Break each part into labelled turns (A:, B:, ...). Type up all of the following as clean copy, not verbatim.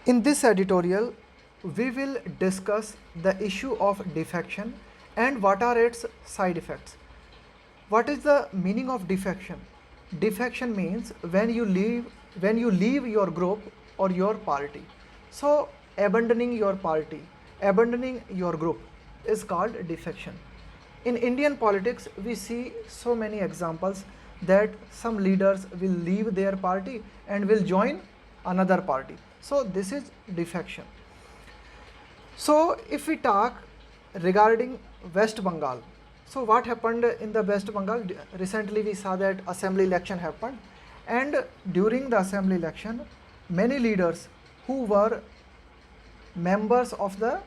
A: In this editorial, we will discuss the issue of defection and what are its side effects. What is the meaning of defection? Defection means when you leave your group or your party. So abandoning your party, abandoning your group is called defection. In Indian politics, we see so many examples that some leaders will leave their party and will join another party. So this is defection. So if we talk regarding West Bengal, so what happened in the West Bengal? Recently we saw that assembly election happened, and during the assembly election, many leaders who were members of the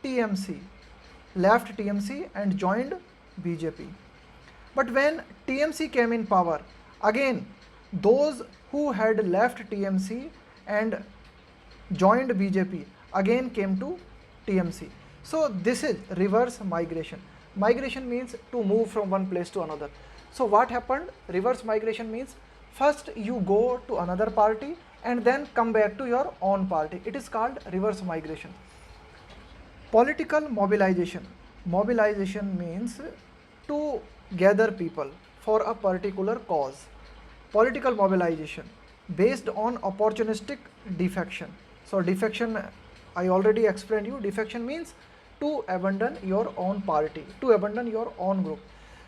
A: TMC left TMC and joined BJP. But when TMC came in power, again those who had left TMC and joined BJP again came to TMC. So this is reverse migration. Migration means to move from one place to another. So what happened? Reverse migration means first you go to another party and then come back to your own party. It is called reverse migration. Political mobilization. Mobilization means to gather people for a particular cause. Political mobilization based on opportunistic defection. So defection, I already explained you, defection means to abandon your own party, to abandon your own group.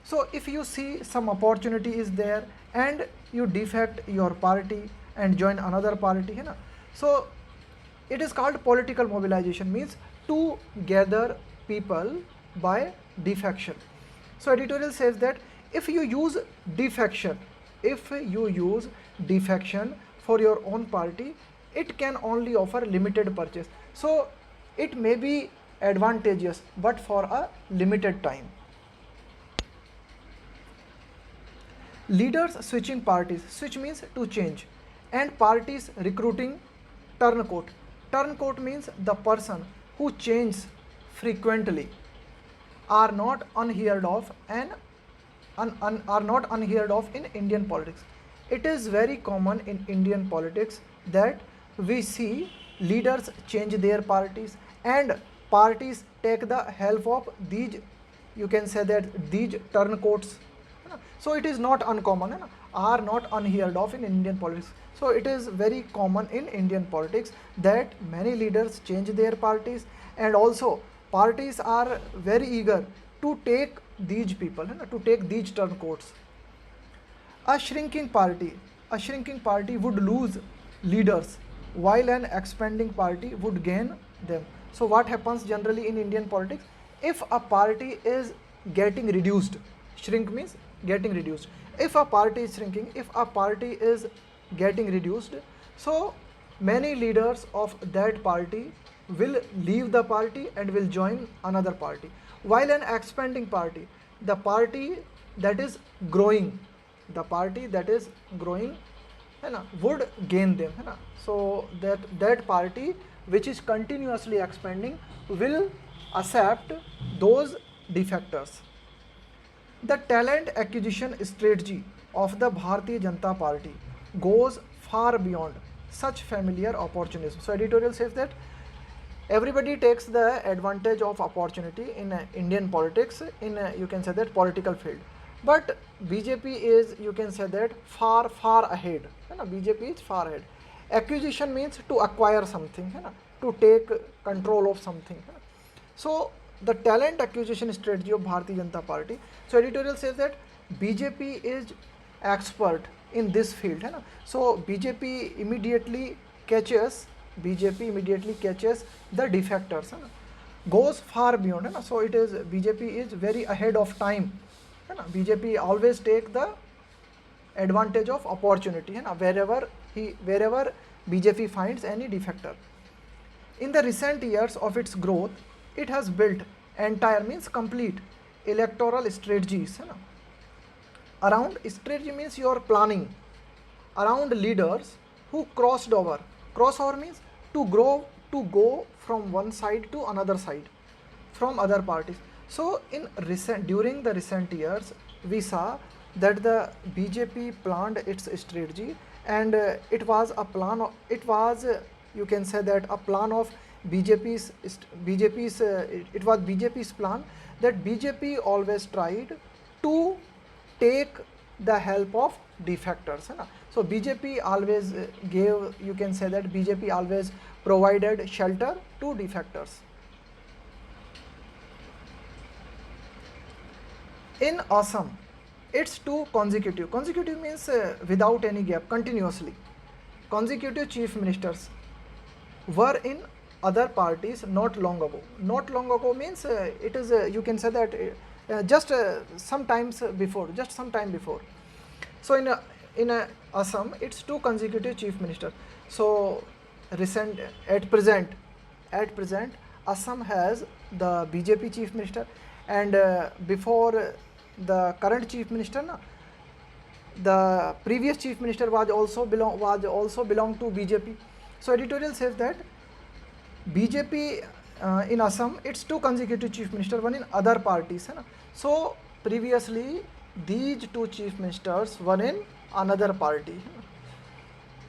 A: So if you see some opportunity is there and you defect your party and join another party, you know, so it is called political mobilization, means to gather people by defection. So editorial says that if you use defection, if you use defection for your own party, it can only offer limited purchase. So it may be advantageous but for a limited time. Leaders switching parties. Switch means to change, and parties recruiting turncoat. Turncoat means the person who changes frequently are not unheard of and are not unheard of in Indian politics. It is very common in Indian politics that we see leaders change their parties and parties take the help of these, you can say that these turncoats. So it is not uncommon, are not unheard of in Indian politics. So it is very common in Indian politics that many leaders change their parties, and also parties are very eager to take these people, to take these turncoats. A shrinking party. A shrinking party would lose leaders while an expanding party would gain them. So what happens generally in Indian politics? If a party is getting reduced, shrink means getting reduced. If a party is shrinking, if a party is getting reduced, so many leaders of that party will leave the party and will join another party. While an expanding party, the party that is growing, the party that is growing, would gain them. So that party which is continuously expanding will accept those defectors. The talent acquisition strategy of the Bharatiya Janata Party goes far beyond such familiar opportunism. So editorial says that everybody takes the advantage of opportunity in Indian politics, in you can say that political field. But BJP is, you can say that, far ahead. BJP is far ahead. Acquisition means to acquire something, to take control of something. So the talent acquisition strategy of Bharatiya Janata Party. So editorial says that BJP is expert in this field. So BJP immediately catches the defectors, goes far beyond. So it is, BJP is very ahead of time. BJP always take the advantage of opportunity wherever BJP finds any defector. In the recent years of its growth, it has built entire, means complete, electoral strategies. Around, strategy means your planning around leaders who crossed over. Crossover means to go from one side to another side from other parties. So during the recent years, we saw that the BJP planned its strategy, and it was you can say that a plan of BJP's it was BJP's plan, that BJP always tried to take the help of defectors, है ना. So BJP always gave, you can say that BJP always provided shelter to defectors. In Assam, it's two consecutive means without any gap, continuously, consecutive chief ministers were in other parties not long ago. Not long ago means it is you can say that just some time before. So in Assam, it's two consecutive chief ministers. So at present Assam has the BJP chief minister, and before the current chief minister, the previous chief minister was also belong to BJP. So editorial says that BJP in Assam, it's two consecutive chief minister, one in other parties, है ना. So previously these two chief ministers were in another party.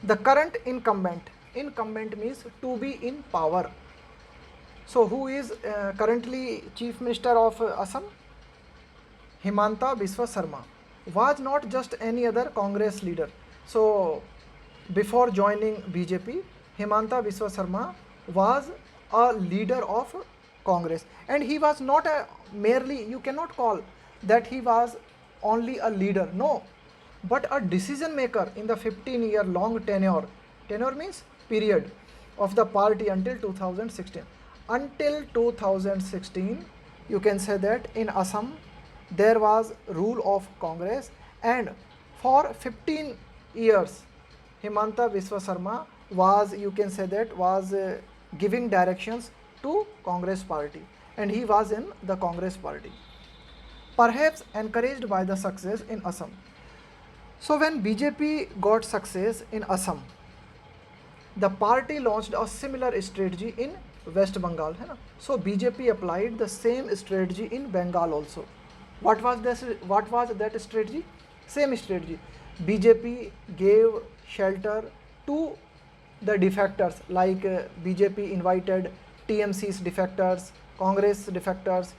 A: The current incumbent means to be in power. So who is currently chief minister of Assam? Himanta Biswa Sarma was not just any other Congress leader. So before joining BJP, Himanta Biswa Sarma was a leader of Congress, and he was not a merely, you cannot call that he was only a leader, no, but a decision maker in the 15-year long tenure means period of the party until 2016. Until 2016, you can say that in Assam there was rule of Congress, and for 15 years Himanta Biswa Sarma was, you can say that, was giving directions to Congress party, and he was in the Congress party, perhaps encouraged by the success in Assam. So when BJP got success in Assam, the party launched a similar strategy in West Bengal, है ना. So BJP applied the same strategy in Bengal also. What was that strategy? Same strategy. BJP gave shelter to the defectors, like BJP invited TMC's defectors, Congress defectors.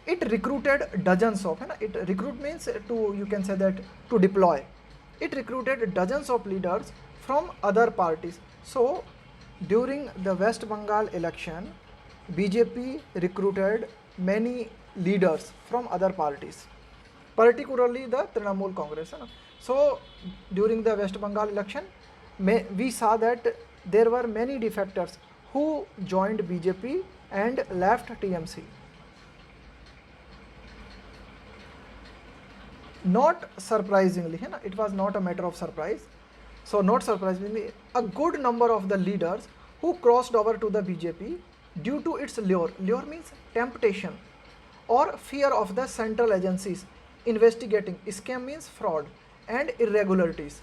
A: It recruited dozens of, it recruit means to, you can say that, to deploy. It recruited dozens of leaders from other parties. So during the West Bengal election, BJP recruited many leaders from other parties, particularly the Trinamool Congress. So during the West Bengal election, we saw that there were many defectors who joined BJP and left TMC. Not surprisingly, it was not a matter of surprise. So not surprisingly, a good number of the leaders who crossed over to the BJP due to its lure means temptation or fear of the central agencies investigating scam means fraud and irregularities,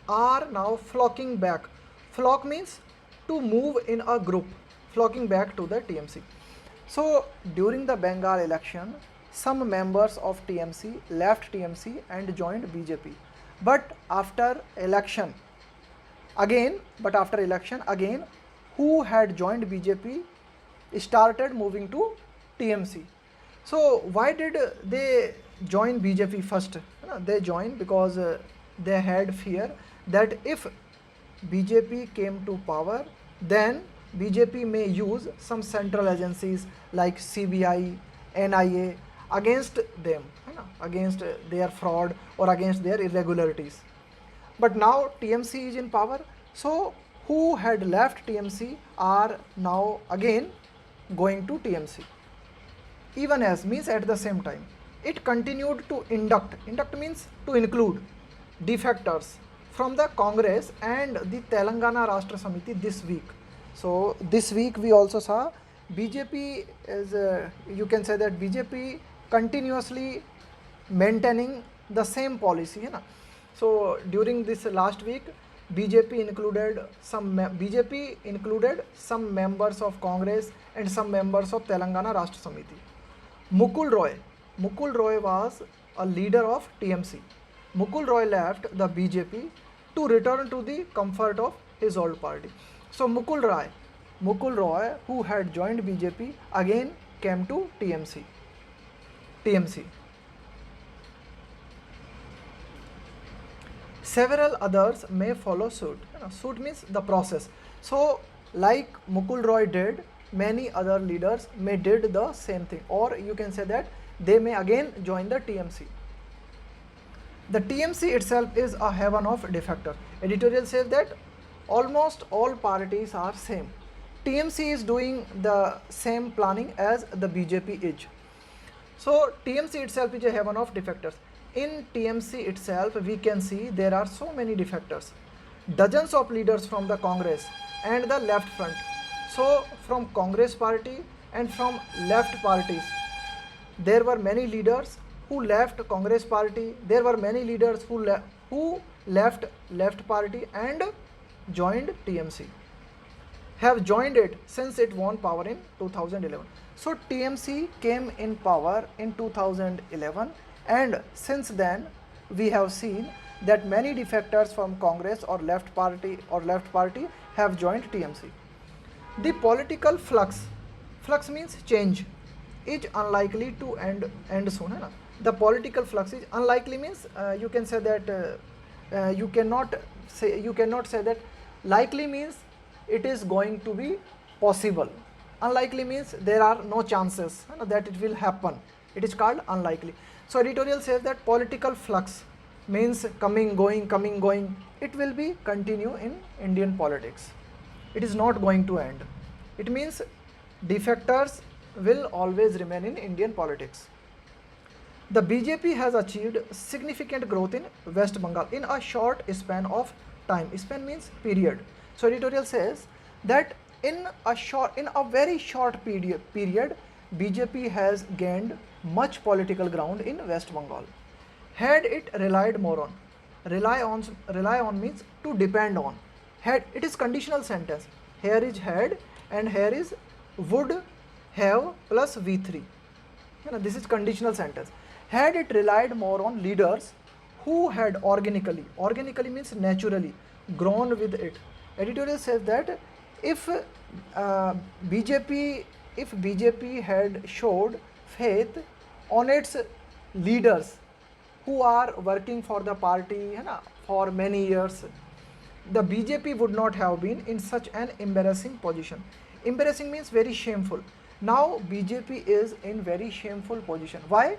A: are now flocking back. Flock means to move in a group, flocking back to the TMC. So during the Bengal election, some members of TMC left TMC and joined BJP. But after election again, who had joined BJP started moving to TMC. So why did they join BJP first? They joined because they had fear that if BJP came to power, then BJP may use some central agencies like CBI, NIA against them, against their fraud or against their irregularities. But now TMC is in power, so who had left TMC are now again going to TMC. Even as means at the same time, it continued to induct means to include defectors from the Congress and the Telangana Rashtra Samiti this week. So this week we also saw BJP is, you can say that BJP continuously maintaining the same policy. So during this last week, BJP included some members of Congress and some members of Telangana Rashtra Samiti. Mukul Roy was a leader of TMC. Mukul Roy left the BJP to return to the comfort of his old party. So Mukul Roy, who had joined BJP, again came to TMC. Several others may follow suit. Suit means the process. So like Mukul Roy did, many other leaders may did the same thing, or you can say that they may again join the TMC. The TMC itself is a heaven of defectors. Editorial says that almost all parties are same. TMC is doing the same planning as the BJP is. So TMC itself is a heaven of defectors. In TMC itself, we can see there are so many defectors. Dozens of leaders from the Congress and the left front. So from Congress party and from left parties, there were many leaders who left Congress party. There were many leaders who left left party and joined TMC. Have joined it since it won power in 2011. So TMC came in power in 2011, and since then we have seen that many defectors from Congress or left party have joined TMC. The political flux means change, is unlikely to end soon. है ना? The political flux is unlikely means you can say that you cannot say that. Likely means it is going to be possible. Unlikely means there are no chances that it will happen. It is called unlikely. So editorial says that political flux means coming, going. It will be continue in Indian politics. It is not going to end. It means defectors will always remain in Indian politics. The BJP has achieved significant growth in West Bengal in a short span of time. Span means period. So editorial says that in a very short period, BJP has gained much political ground in West Bengal. Had it relied more on, rely on means to depend on. Had, it is conditional sentence. Here is had and here is would have plus V3. This is conditional sentence. Had it relied more on leaders who had organically means naturally, grown with it. Editorial says that if BJP had showed faith on its leaders who are working for the party for many years, the BJP would not have been in such an embarrassing position. Embarrassing means very shameful. Now BJP is in very shameful position. Why?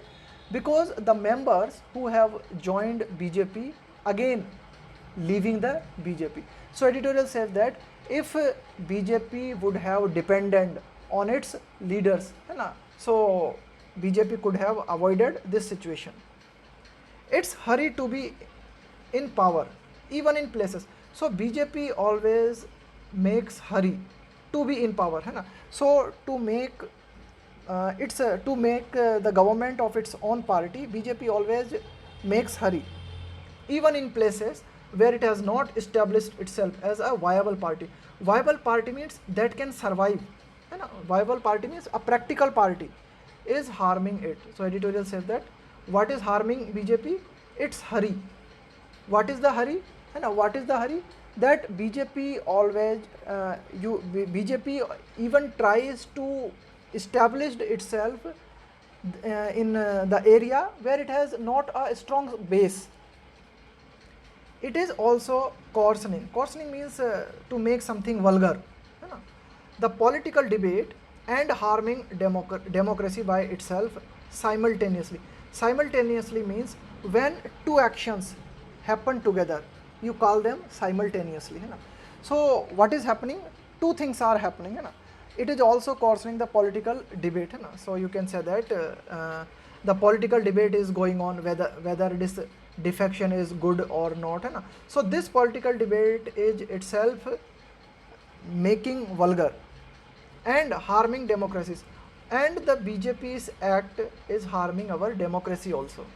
A: Because the members who have joined BJP again leaving the BJP. So editorial says that if BJP would have depended on its leaders, so BJP could have avoided this situation. It's hurry to be in power, even in places. So BJP always makes hurry to be in power. So to make the government of its own party, BJP always makes hurry, even in places where it has not established itself as a viable party. Viable party means that can survive. Viable party means a practical party is harming it. So editorial says that what is harming BJP? It's hurry. What is the hurry? What is the hurry? That BJP always, BJP even tries to establish itself in the area where it has not a strong base. It is also coarsening. Coarsening means to make something vulgar. The political debate and harming democracy by itself simultaneously. Simultaneously means when two actions happen together, you call them simultaneously. So what is happening? Two things are happening. It is also coarsening the political debate. So you can say that the political debate is going on whether this defection is good or not. So this political debate is itself making vulgar and harming democracies, and the BJP's act is harming our democracy also.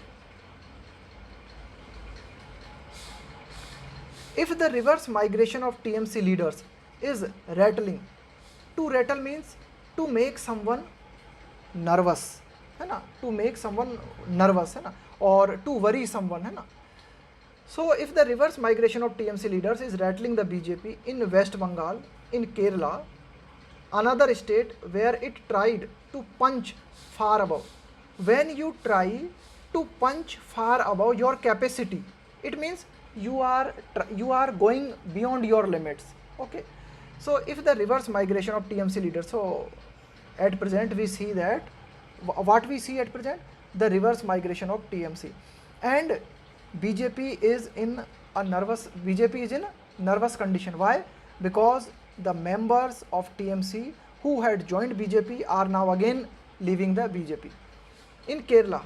A: If the reverse migration of TMC leaders is rattling, to rattle means to make someone nervous, to make someone nervous, or to worry someone. So if the reverse migration of TMC leaders is rattling the BJP in West Bengal, in Kerala, another state where it tried to punch far above. When you try to punch far above your capacity, it means you are going beyond your limits. Okay, so if the reverse migration of TMC leaders, so at present we see that what we see at present, the reverse migration of TMC, and BJP is in nervous condition. Why? Because the members of TMC who had joined BJP are now again leaving the BJP. In Kerala,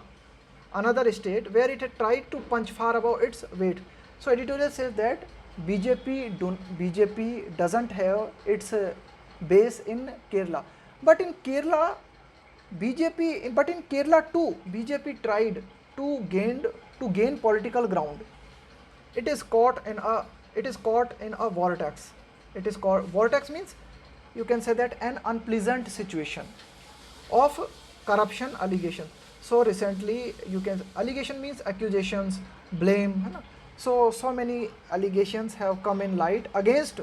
A: another state where it had tried to punch far above its weight. So editorial says that BJP doesn't have its base in Kerala, but in Kerala too BJP tried to gain political ground. It is caught in a vortex. It is called vortex, means you can say that an unpleasant situation of corruption allegation. So recently allegation means accusations, blame, है ना? So many allegations have come in light against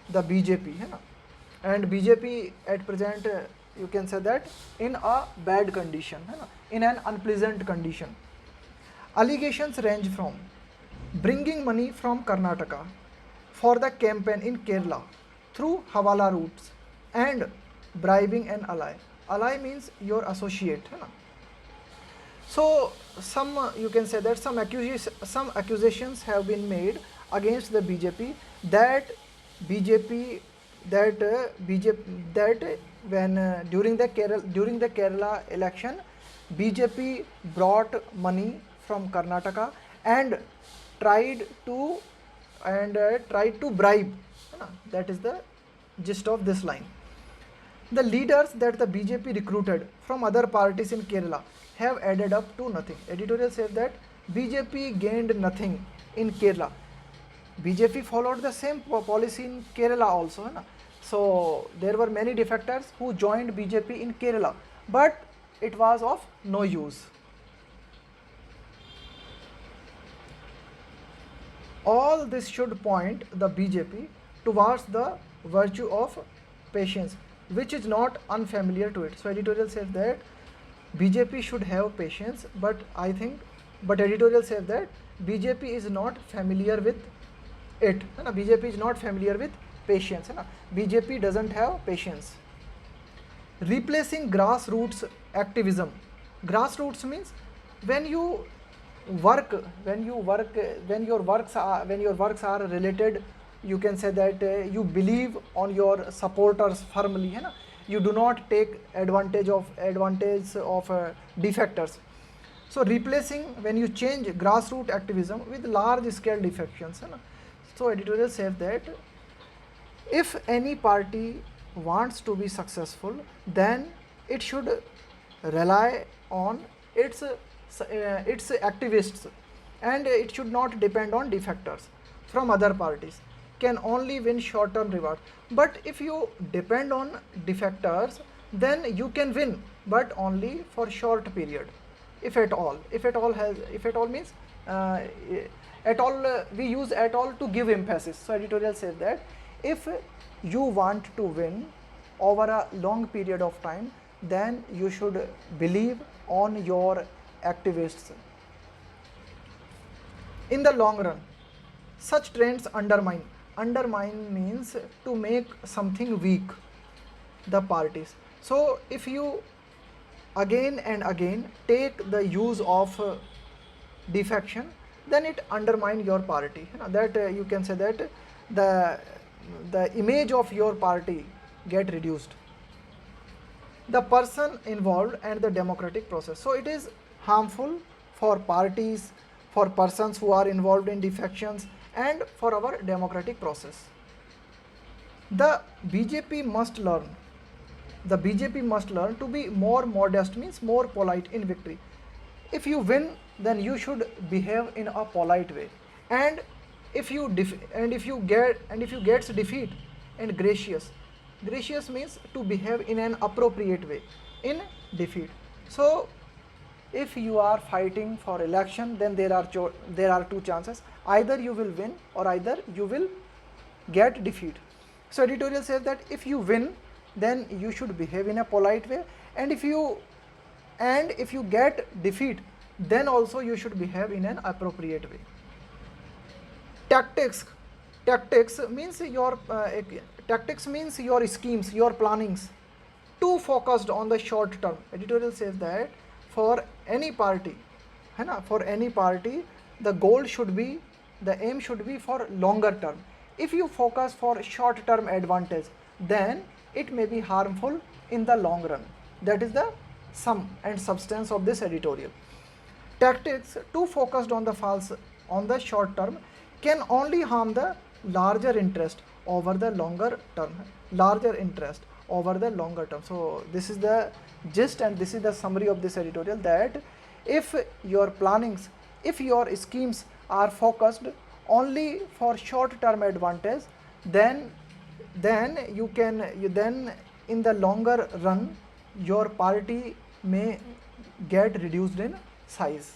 A: the BJP, है ना? And BJP at present you can say that in a bad condition, है ना? In an unpleasant condition. Allegations range from bringing money from Karnataka for the campaign in Kerala through Hawala routes and bribing an ally. Ally means your associate, है ना? So you can say that some accusations have been made against the BJP that when during the Kerala election, BJP brought money from Karnataka and tried to bribe. That is the gist of this line. The leaders that the BJP recruited from other parties in Kerala have added up to nothing. Editorial says that BJP gained nothing in Kerala. BJP followed the same policy in Kerala also, है ना? So there were many defectors who joined BJP in Kerala, but it was of no use. All this should point the BJP towards the virtue of patience, which is not unfamiliar to it. So editorial says that BJP should have patience, but editorial says that BJP is not familiar with it. BJP is not familiar with patience. BJP doesn't have patience. Replacing grassroots activism. Grassroots means when your works are related, you can say that you believe on your supporters firmly, है ना? You do not take advantage of defectors. So replacing, when you change grassroots activism with large scale defections, है ना? So editorial says that if any party wants to be successful, then it should rely on its activists, and it should not depend on defectors from other parties. Can only win short-term reward. But if you depend on defectors, then you can win, but only for short period, if at all. If at all means at all. We use at all to give emphasis. So editorial says that if you want to win over a long period of time, then you should believe on your activists. In the long run, such trends undermine means to make something weak, the parties. So if you again and again take the use of defection, then it undermines your party. That you can say that the image of your party get reduced, the person involved and the democratic process. So it is harmful for parties, for persons who are involved in defections, and for our democratic process. The BJP must learn to be more modest, means more polite in victory. If you win, then you should behave in a polite way, and if you get defeat, and gracious means to behave in an appropriate way in defeat. So if you are fighting for election, then there are two chances: either you will win or either you will get defeat. So editorial says that if you win, then you should behave in a polite way, and if you get defeat, then also you should behave in an appropriate way. Tactics means your schemes, your plannings, too focused on the short term. Editorial says that for any party, है ना, for any party, the goal should be, the aim should be for longer term. If you focus for short term advantage, then it may be harmful in the long run. That is the sum and substance of this editorial. Tactics too focused on the short term can only harm the larger interest over the longer term. So this is the gist and this is the summary of this editorial, that if your plannings, if your schemes are focused only for short term advantage, then in the longer run your party may get reduced in size.